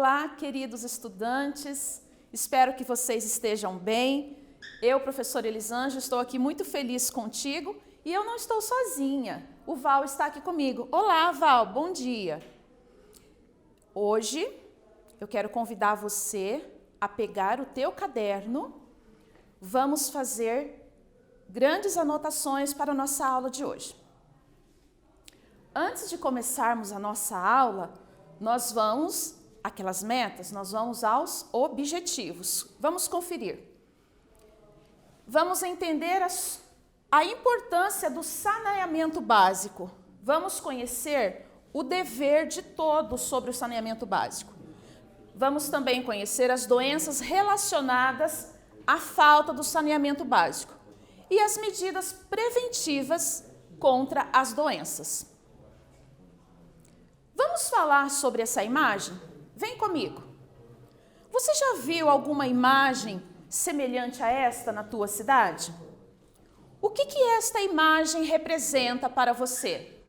Olá, queridos estudantes, espero que vocês estejam bem. Eu, professora Elisângela, estou aqui muito feliz contigo e eu não estou sozinha. O Val está aqui comigo. Olá, Val, bom dia. Hoje eu quero convidar você a pegar o teu caderno. Vamos fazer grandes anotações para a nossa aula de hoje. Antes de começarmos a nossa aula, nós vamos aos objetivos. Vamos conferir. Vamos entender a importância do saneamento básico. Vamos conhecer o dever de todos sobre o saneamento básico. Vamos também conhecer as doenças relacionadas à falta do saneamento básico e as medidas preventivas contra as doenças. Vamos falar sobre essa imagem? Vem comigo. Você já viu alguma imagem semelhante a esta na tua cidade? O que esta imagem representa para você?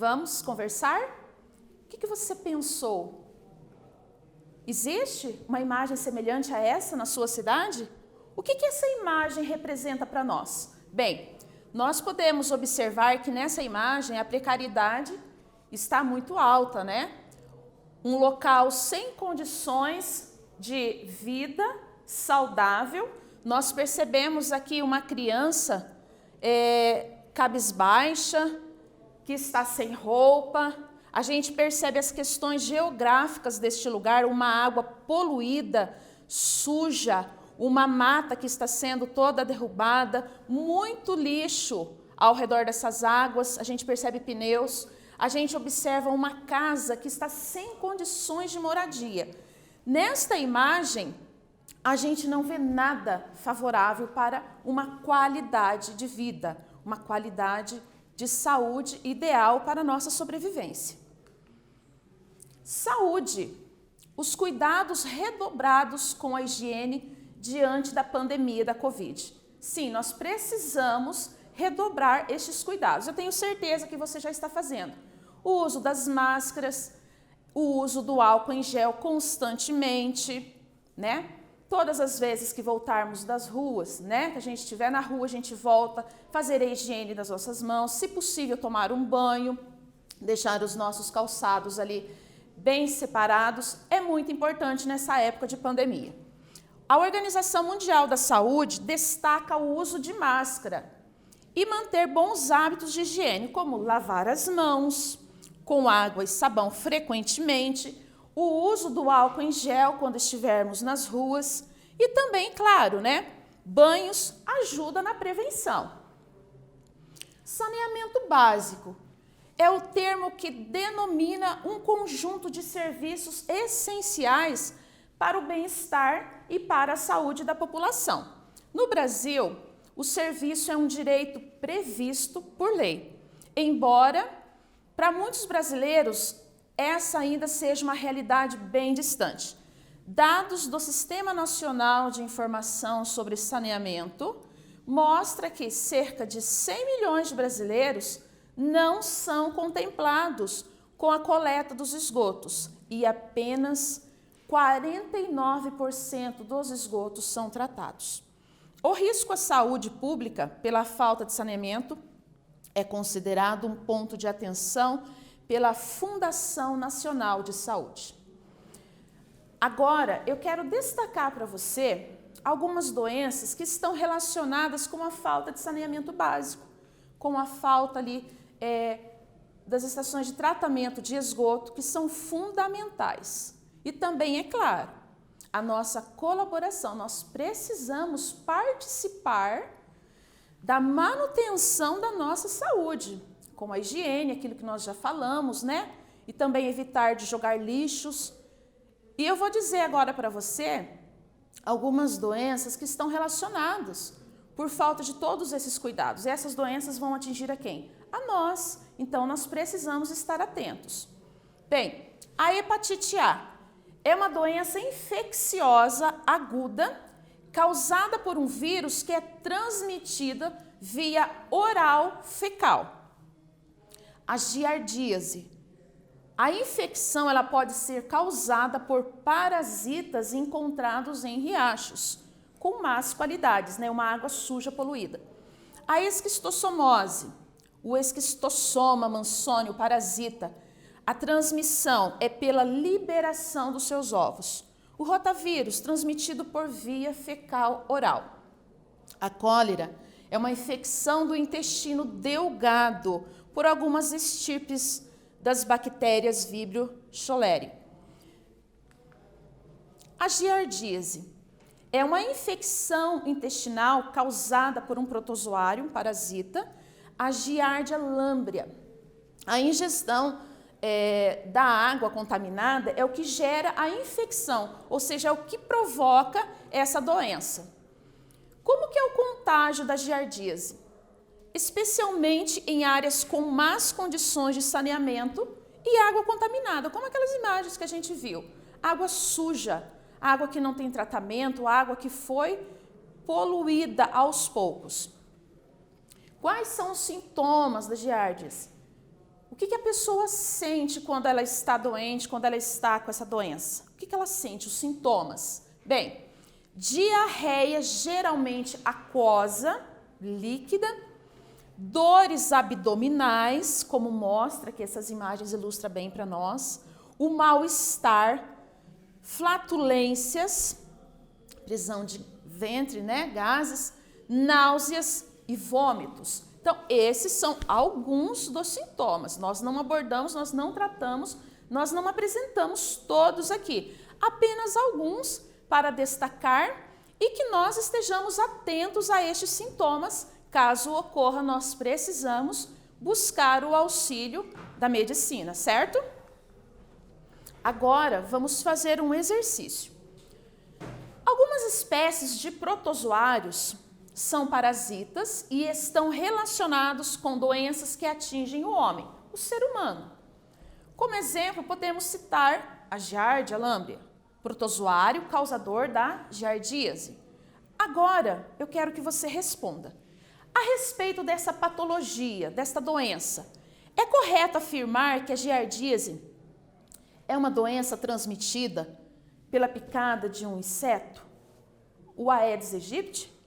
Vamos conversar? O que você pensou? Existe uma imagem semelhante a essa na sua cidade? O que essa imagem representa para nós? Bem, nós podemos observar que nessa imagem a precariedade está muito alta, né? Um local sem condições de vida saudável. Nós percebemos aqui uma criança cabisbaixa, que está sem roupa. A gente percebe as questões geográficas deste lugar, uma água poluída, suja, uma mata que está sendo toda derrubada, muito lixo ao redor dessas águas, a gente percebe pneus, a gente observa uma casa que está sem condições de moradia. Nesta imagem, a gente não vê nada favorável para uma qualidade de vida, uma qualidade de saúde ideal para a nossa sobrevivência. Saúde, os cuidados redobrados com a higiene diante da pandemia da Covid. Sim, nós precisamos redobrar estes cuidados. Eu tenho certeza que você já está fazendo. O uso das máscaras, o uso do álcool em gel constantemente, né? Todas as vezes que voltarmos das ruas, né, que a gente estiver na rua, a gente volta, fazer a higiene das nossas mãos, se possível tomar um banho, deixar os nossos calçados ali bem separados, é muito importante nessa época de pandemia. A Organização Mundial da Saúde destaca o uso de máscara e manter bons hábitos de higiene, como lavar as mãos com água e sabão frequentemente, o uso do álcool em gel quando estivermos nas ruas e também, claro, né, banhos ajuda na prevenção. Saneamento básico é o termo que denomina um conjunto de serviços essenciais para o bem-estar e para a saúde da população. No Brasil, o serviço é um direito previsto por lei, embora para muitos brasileiros essa ainda seja uma realidade bem distante. Dados do Sistema Nacional de Informação sobre Saneamento mostra que cerca de 100 milhões de brasileiros não são contemplados com a coleta dos esgotos e apenas 49% dos esgotos são tratados. O risco à saúde pública pela falta de saneamento é considerado um ponto de atenção pela Fundação Nacional de Saúde. Agora, eu quero destacar para você algumas doenças que estão relacionadas com a falta de saneamento básico, com a falta ali das estações de tratamento de esgoto, que são fundamentais. E também, é claro, a nossa colaboração, nós precisamos participar da manutenção da nossa saúde, como a higiene, aquilo que nós já falamos, né? e também evitar de jogar lixos. E eu vou dizer agora para você algumas doenças que estão relacionadas por falta de todos esses cuidados. E essas doenças vão atingir a quem? A nós. Então, nós precisamos estar atentos. Bem, a hepatite A é uma doença infecciosa aguda causada por um vírus que é transmitida via oral fecal. A giardíase. A infecção ela pode ser causada por parasitas encontrados em riachos, com más qualidades, né? Uma água suja poluída. A esquistossomose, o esquistossoma mansoni, o parasita, a transmissão é pela liberação dos seus ovos. O rotavírus, transmitido por via fecal oral. A cólera é uma infecção do intestino delgado por algumas estirpes das bactérias Vibrio cholerae. A giardíase é uma infecção intestinal causada por um protozoário, um parasita, a Giardia lamblia. A ingestão da água contaminada é o que gera a infecção, ou seja, é o que provoca essa doença. Como que é o contágio da giardíase? Especialmente em áreas com más condições de saneamento e água contaminada, como aquelas imagens que a gente viu. Água suja, água que não tem tratamento, água que foi poluída aos poucos. Quais são os sintomas da giardíase? O que a pessoa sente quando ela está doente, quando ela está com essa doença? O que ela sente, os sintomas? Bem, diarreia geralmente aquosa, líquida, dores abdominais, como mostra que essas imagens ilustram bem para nós, o mal-estar, flatulências, prisão de ventre, né, gases, náuseas e vômitos. Então, esses são alguns dos sintomas. Nós não abordamos, nós não tratamos, nós não apresentamos todos aqui. Apenas alguns para destacar e que nós estejamos atentos a estes sintomas. Caso ocorra, nós precisamos buscar o auxílio da medicina, certo? Agora, vamos fazer um exercício. Algumas espécies de protozoários são parasitas e estão relacionados com doenças que atingem o homem, o ser humano. Como exemplo, podemos citar a Giardia lamblia, protozoário causador da giardíase. Agora, eu quero que você responda. A respeito dessa patologia, desta doença, é correto afirmar que a giardíase é uma doença transmitida pela picada de um inseto, o Aedes aegypti,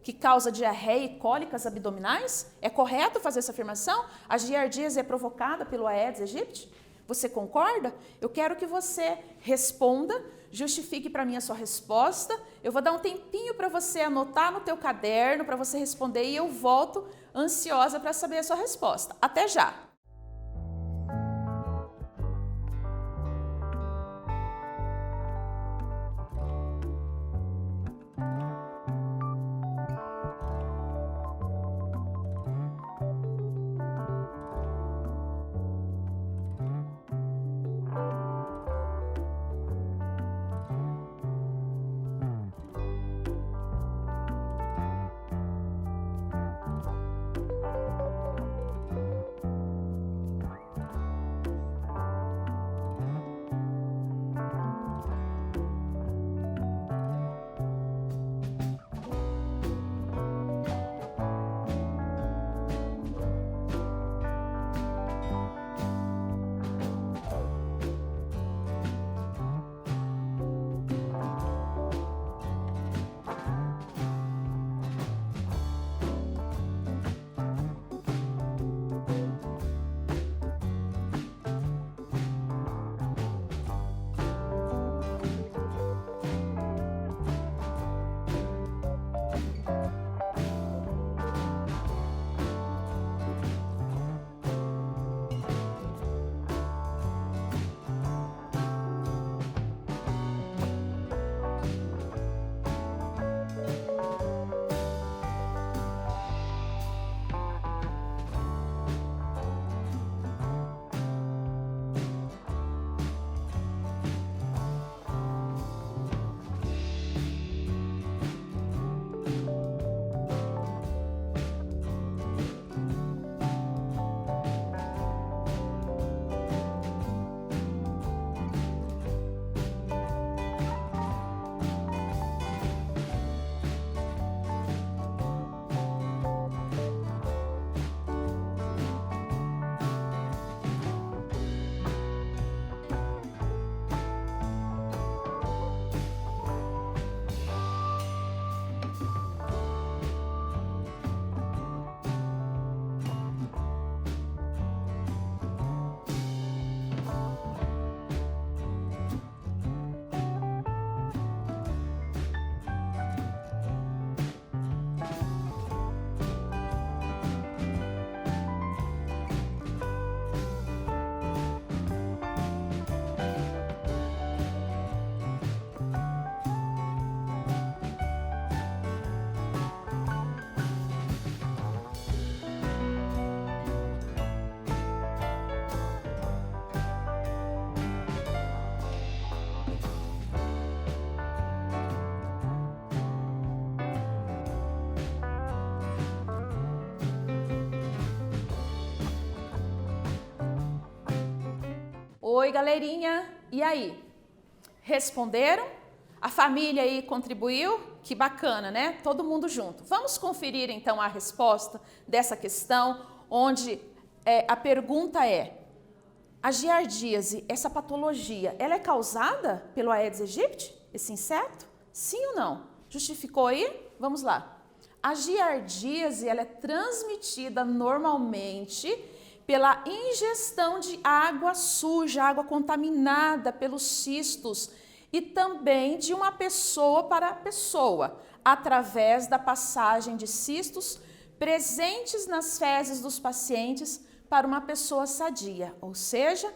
que causa diarreia e cólicas abdominais? É correto fazer essa afirmação? A giardíase é provocada pelo Aedes aegypti? Você concorda? Eu quero que você responda, justifique para mim a sua resposta. Eu vou dar um tempinho para você anotar no teu caderno, para você responder e eu volto ansiosa para saber a sua resposta. Até já! Oi, galerinha, e aí? Responderam? A família aí contribuiu? Que bacana, né? Todo mundo junto. Vamos conferir então a resposta dessa questão, onde a pergunta é: a giardíase, essa patologia, ela é causada pelo Aedes aegypti, esse inseto? Sim ou não? Justificou aí? Vamos lá. A giardíase, ela é transmitida normalmente pela ingestão de água suja, água contaminada pelos cistos e também de uma pessoa para pessoa, através da passagem de cistos presentes nas fezes dos pacientes para uma pessoa sadia, ou seja,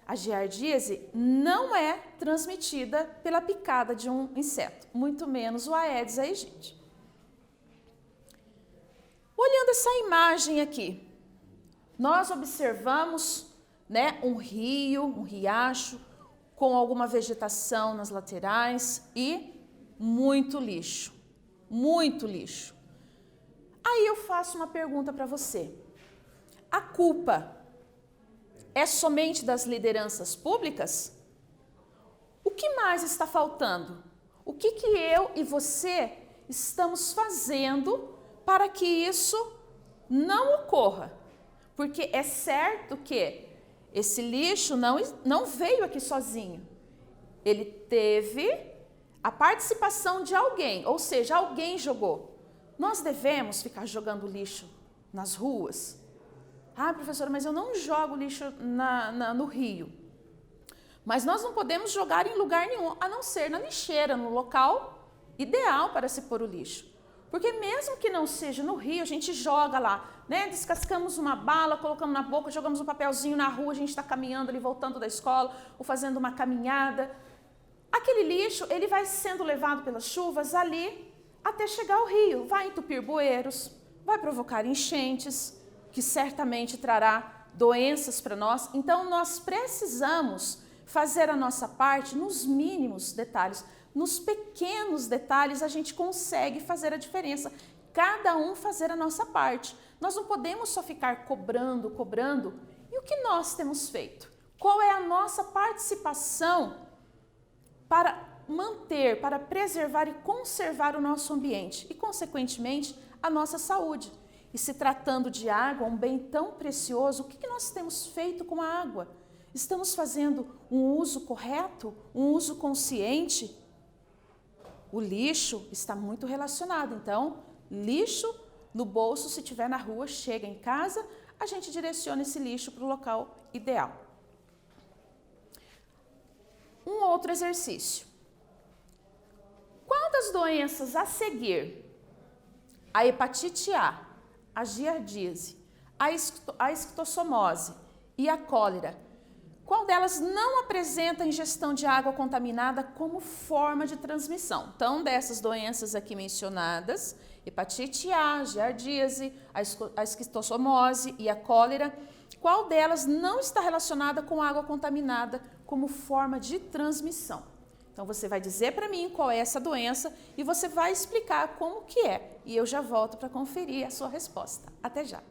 a giardíase não é transmitida pela picada de um inseto, muito menos o Aedes aegypti. Olhando essa imagem aqui, nós observamos, né, um rio, um riacho, com alguma vegetação nas laterais e muito lixo, muito lixo. Aí eu faço uma pergunta para você. A culpa é somente das lideranças públicas? O que mais está faltando? O que eu e você estamos fazendo para que isso não ocorra? Porque é certo que esse lixo não veio aqui sozinho. Ele teve a participação de alguém, ou seja, alguém jogou. Nós devemos ficar jogando lixo nas ruas? Ah, professora, mas eu não jogo lixo no rio. Mas nós não podemos jogar em lugar nenhum, a não ser na lixeira, no local ideal para se pôr o lixo. Porque mesmo que não seja no rio, a gente joga lá, né? Descascamos uma bala, colocamos na boca, jogamos um papelzinho na rua, a gente está caminhando ali, voltando da escola, ou fazendo uma caminhada. Aquele lixo, ele vai sendo levado pelas chuvas ali até chegar ao rio. Vai entupir bueiros, vai provocar enchentes, que certamente trará doenças para nós. Então, nós precisamos fazer a nossa parte nos mínimos detalhes. Nos pequenos detalhes, a gente consegue fazer a diferença. Cada um fazer a nossa parte. Nós não podemos só ficar cobrando. E o que nós temos feito? Qual é a nossa participação para manter, para preservar e conservar o nosso ambiente e, consequentemente, a nossa saúde? E se tratando de água, um bem tão precioso, o que nós temos feito com a água? Estamos fazendo um uso correto, um uso consciente? O lixo está muito relacionado, então, lixo no bolso, se tiver na rua, chega em casa, a gente direciona esse lixo para o local ideal. Um outro exercício. Qual das doenças a seguir? A hepatite A, a giardíase, a esquistossomose e a cólera, qual delas não apresenta ingestão de água contaminada como forma de transmissão? Então, dessas doenças aqui mencionadas, hepatite A, giardíase, a esquistossomose e a cólera, qual delas não está relacionada com água contaminada como forma de transmissão? Então, você vai dizer para mim qual é essa doença e você vai explicar como que é. E eu já volto para conferir a sua resposta. Até já!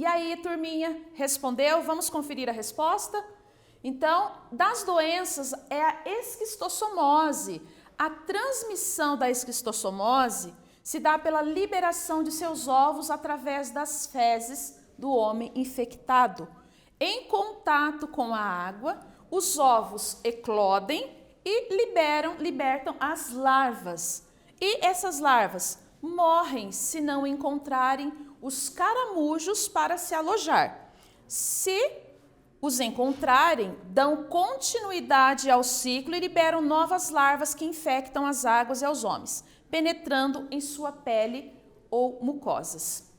E aí, turminha, respondeu? Vamos conferir a resposta? Então, das doenças é a esquistossomose. A transmissão da esquistossomose se dá pela liberação de seus ovos através das fezes do homem infectado. Em contato com a água, os ovos eclodem e libertam as larvas. E essas larvas morrem se não encontrarem os caramujos para se alojar. Se os encontrarem, dão continuidade ao ciclo e liberam novas larvas que infectam as águas e os homens, penetrando em sua pele ou mucosas.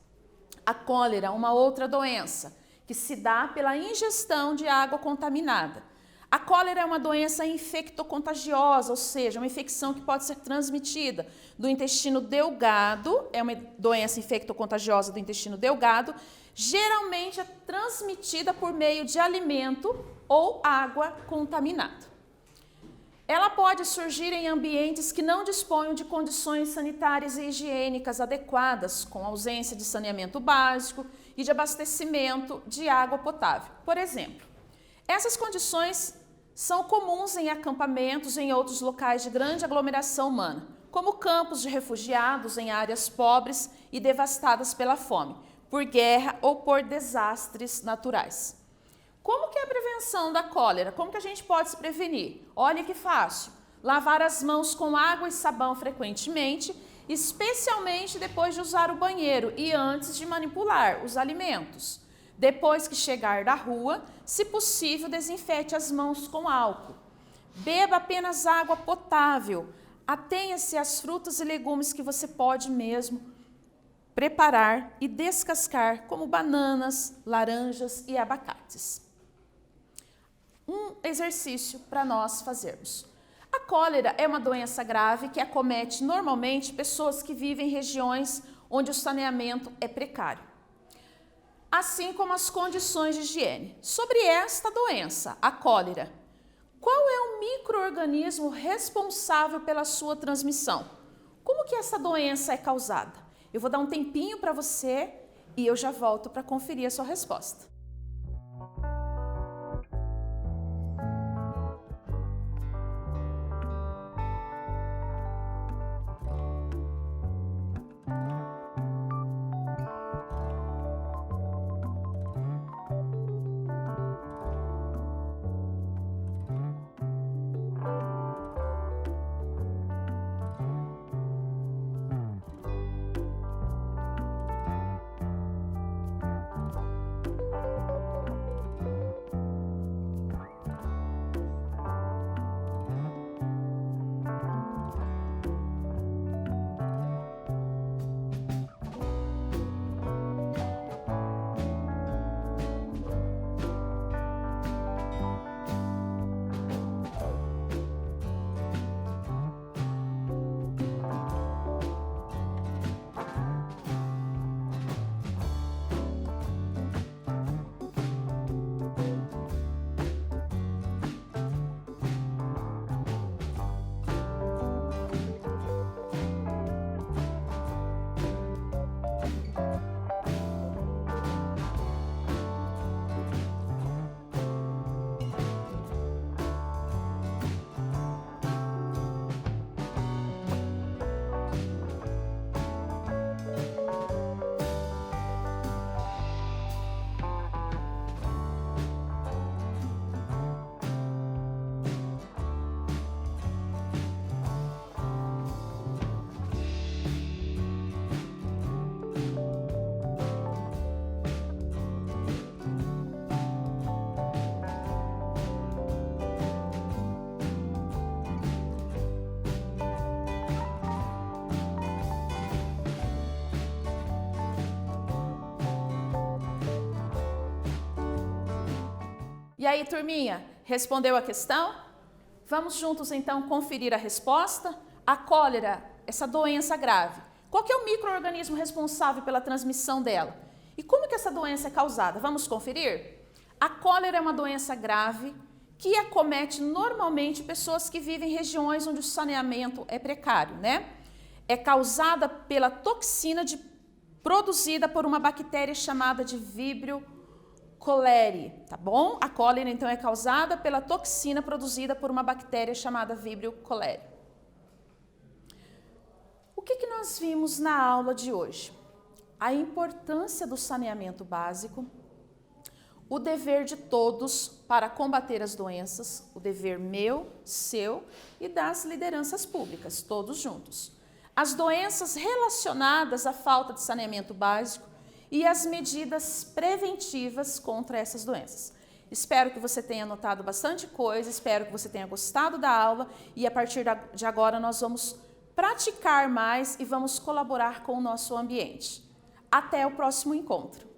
A cólera é uma outra doença que se dá pela ingestão de água contaminada. A cólera é uma doença infectocontagiosa, ou seja, uma infecção que pode ser transmitida do intestino delgado, é uma doença infectocontagiosa do intestino delgado, geralmente é transmitida por meio de alimento ou água contaminada. Ela pode surgir em ambientes que não disponham de condições sanitárias e higiênicas adequadas, com ausência de saneamento básico e de abastecimento de água potável. Por exemplo, essas condições são comuns em acampamentos e em outros locais de grande aglomeração humana, como campos de refugiados em áreas pobres e devastadas pela fome, por guerra ou por desastres naturais. Como que é a prevenção da cólera? Como que a gente pode se prevenir? Olha que fácil. Lavar as mãos com água e sabão frequentemente, especialmente depois de usar o banheiro e antes de manipular os alimentos. Depois que chegar da rua, se possível, desinfete as mãos com álcool. Beba apenas água potável. Atenha-se às frutas e legumes que você pode mesmo preparar e descascar, como bananas, laranjas e abacates. Um exercício para nós fazermos. A cólera é uma doença grave que acomete normalmente pessoas que vivem em regiões onde o saneamento é precário, assim como as condições de higiene. Sobre esta doença, a cólera, qual é o micro-organismo responsável pela sua transmissão? Como que essa doença é causada? Eu vou dar um tempinho para você e eu já volto para conferir a sua resposta. E aí, turminha, respondeu a questão? Vamos juntos, então, conferir a resposta? A cólera, essa doença grave, qual que é o micro-organismo responsável pela transmissão dela? E como que essa doença é causada? Vamos conferir? A cólera é uma doença grave que acomete normalmente pessoas que vivem em regiões onde o saneamento é precário, né? É causada pela toxina de produzida por uma bactéria chamada de Vibrio cholerae, tá bom? A cólera, então, é causada pela toxina produzida por uma bactéria chamada Vibrio cholerae. O que nós vimos na aula de hoje? A importância do saneamento básico, o dever de todos para combater as doenças, o dever meu, seu e das lideranças públicas, todos juntos. As doenças relacionadas à falta de saneamento básico e as medidas preventivas contra essas doenças. Espero que você tenha anotado bastante coisa, espero que você tenha gostado da aula e a partir de agora nós vamos praticar mais e vamos colaborar com o nosso ambiente. Até o próximo encontro!